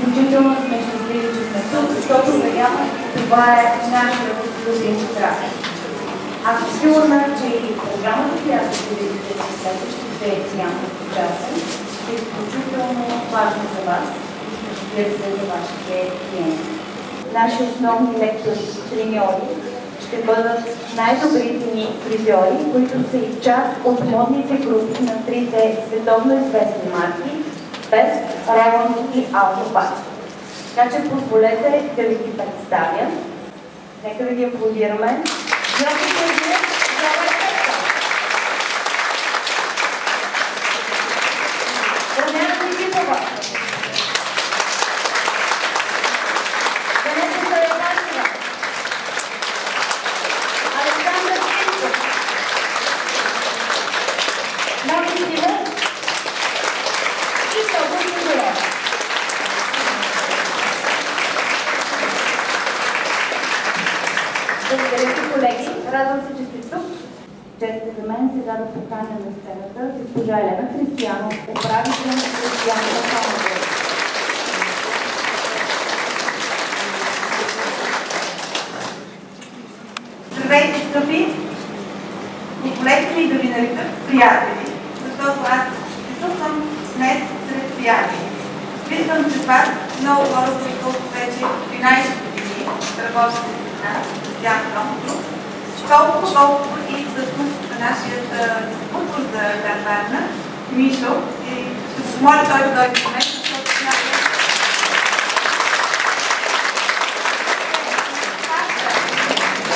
Изключително сме щастливи, че сме тук, защото вероятно това е нашия родински работа. Аз съм сигурна, че и програмата, която ще видите в следващите няколко часа, е изключително важна за вас и разбира се за вашите клиенти. Наши основни лектори, треньори, ще бъдат най-добрите ни фризьори, които са и част от модните групи на трите световно известни марки Best, Revlon и Autopass. Така че позволете да ви ги представя. Нека да ги аплодираме. Благодаря ви, колеги. Радвам се, че сте тук. Чест е за мен сега да поканя на сцената госпожа Елена Християнов, управител на Християнова фондове. Здравейте, скъпи! Позволете ми да ви нарека приятели, защото аз тук съм днес сред приятели. Виждам се вас много хора, които вече 13 години работите с нас, колко и всъщност нашият дистрибутор за град Варна, Мишо, и ще се помоля той да дойде до мен, защото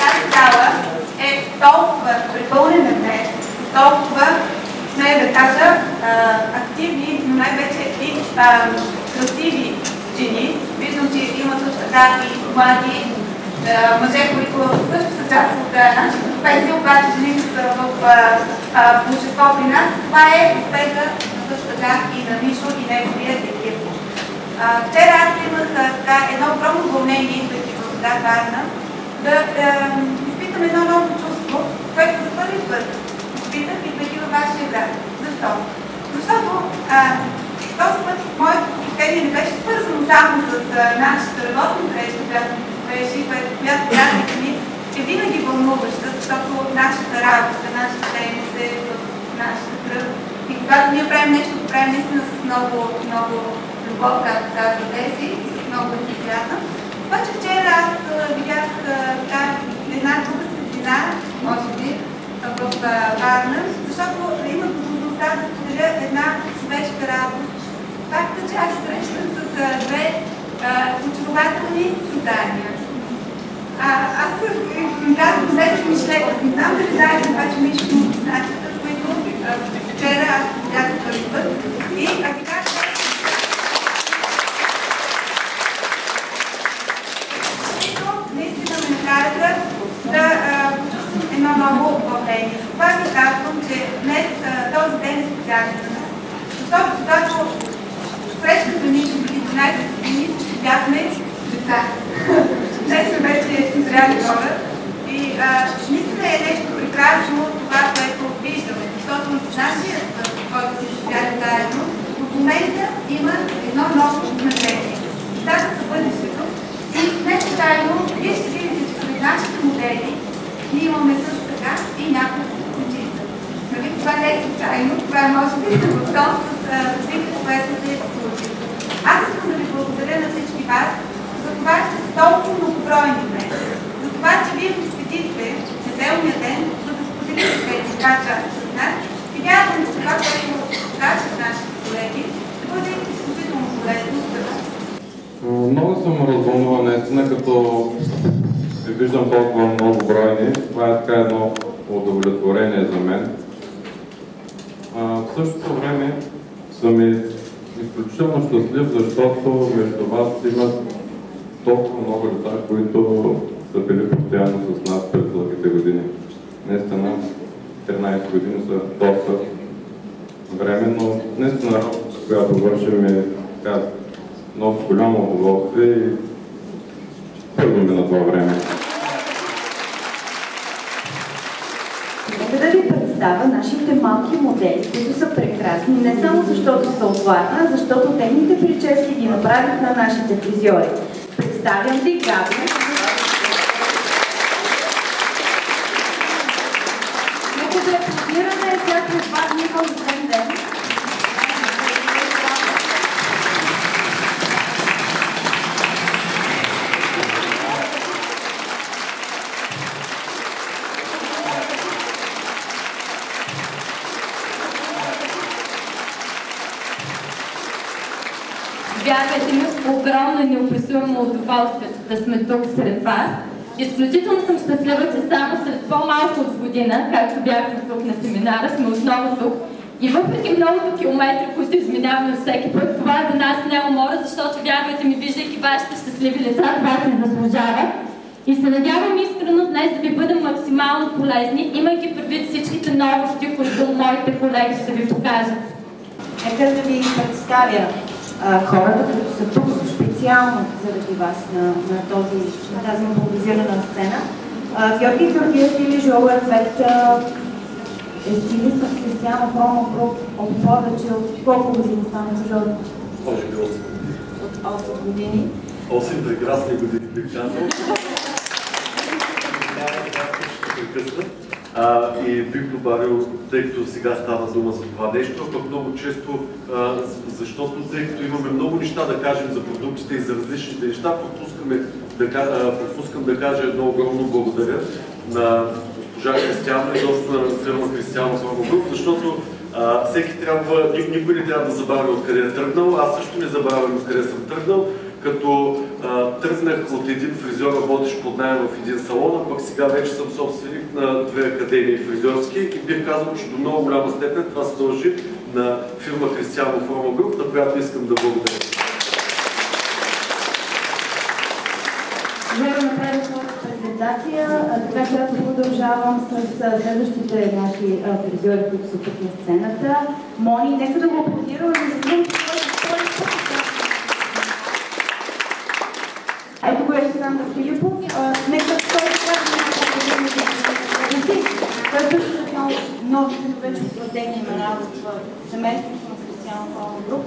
тази зала е толкова препълнена днес, толкова, смея да кажа, активни, но най-вече и красиви жени. Виждам, че има също така и млади мъже, които също са част от нашата професия, обаче жените са в общество при нас. Това е успеха също така и на Мишо и неговия екип. Вчера аз имах едно огромно вълнение, идвайки в град Варна, да изпитам едно ново чувство, което за първи път изпитах, идвайки във вашия град. Защо? Защото този път моето посещение не беше свързано само с нашата работна среща, която приятелите ми е винаги вълнуваща, защото нашата работа, нашата дейност е в нашата кръв. И когато ние правим нещо, го правим наистина с много любов, както казва Деси, и с много ентузиазъм. Обаче вчера аз видях една друга светлина, може би, в Варна, защото имах възможността да споделя една човешка радост. Факта, че аз се срещам с две очарователни създания. Аз им казвам, взете ми шлека. Не знам дали знаете, обаче Мишо му значата, които вчера аз видях за първи път. И ако кажа, наистина ме накараха да почувствам едно ново вълнение. Това ви казвам, че днес този ден е специален за нас. Защото когато срещата ни ще преди 13 години, ще бяхме деца. Днес сме вече зряли хора и наистина е нещо прекрасно това, което виждаме, защото нашия път, който си живяли заедно, в момента има едно ново значение. Става за бъдещето и днес заедно вие ще видите, че сред нашите модели ние имаме също така и няколко кучица. Нали, това не е случайно, това е може би в тон с развитието, което се е случи. Аз искам да ви благодаря на всички вас за това, че сте толкова многобройни днес. За това, че вие посветихте неделния ден, за да споделите тези два часа с нас. И вярвам, че това, което кажат нашите колеги, ще бъде изключително полезно за вас. Много съм развълнуван, наистина, като ви виждам толкова много бройни. Това е така едно удовлетворение за мен. В същото време съм изключително щастлив, защото между вас имат толкова много лица, които са били постоянно с нас през дългите години. Наистина, 13 години са доста време, но наистина работа, която вършим е така много голямо удоволствие и първаме на това време. Нека да ви представя представя нашите малки модели, които са прекрасни, не само защото са от Варна, а защото техните прически ги направят на нашите фризьори. Представям ви Габи. Нека да аплодираме тя през 2 дни в ден ден. Вярвайте ми, огромно и неописуемо удоволствие да сме тук сред вас. Изключително съм щастлива, че само след по-малко от година, както бяхме тук на семинара, сме отново тук. И въпреки многото километри, които изминаваме всеки път, това за нас не е умора, защото вярвайте ми, виждайки вашите щастливи лица, това се заслужава. И се надявам искрено днес да ви бъдем максимално полезни, имайки предвид всичките новости, които моите колеги ще ви покажат. Нека да ви представя хората, които са тук специално заради вас на тази импровизирана сцена. Георги Георгиев или Жоу Ефект е стилист на Кристиано Промо Груп от повече от колко години стана Жоу? Може би 8 години. От 8 години. 8 прекрасни години, бих казал. И бих добавил, тъй като сега става дума за това нещо, пък много често, защото тъй като имаме много неща да кажем за продуктите и за различните неща, пропускам да кажа едно огромно благодаря на госпожа Кристиано и на фирма Кристиано Промо Груп, защото никой не трябва да забравя откъде е тръгнал. Аз също не забравям откъде съм тръгнал, като тръгнах от един фризьор, работещ под наем в един салон, а пък сега вече съм собственик на 2 академии фризьорски и бих казал, че до много голяма степен това се дължи на фирма Кристиано Промо Груп, на която искам да благодаря. За да направя своята презентация, така че аз продължавам с следващите наши фризьори, които са тук на сцената. Мони, нека да го аплодираме, за да ето го е Александър Филипов. Нека той да каже той също е новите вече утвърдени имена в семейството на Кристиано Промо Груп.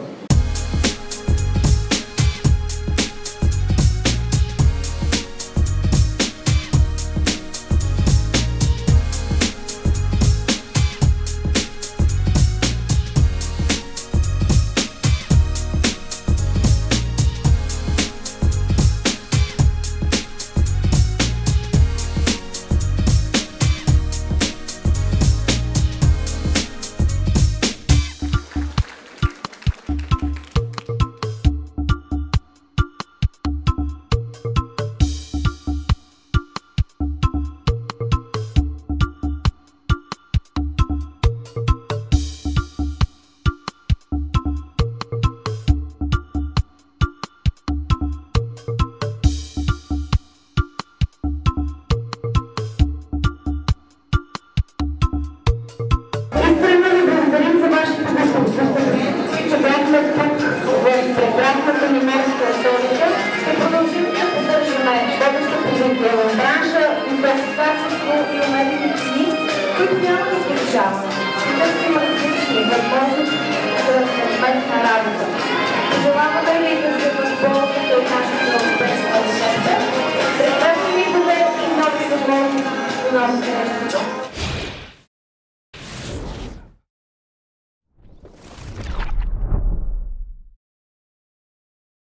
Пожелаваме ви да се възползвате от нашата успешна рецепта. Прекрасни видове и нови възможности за нови срещи.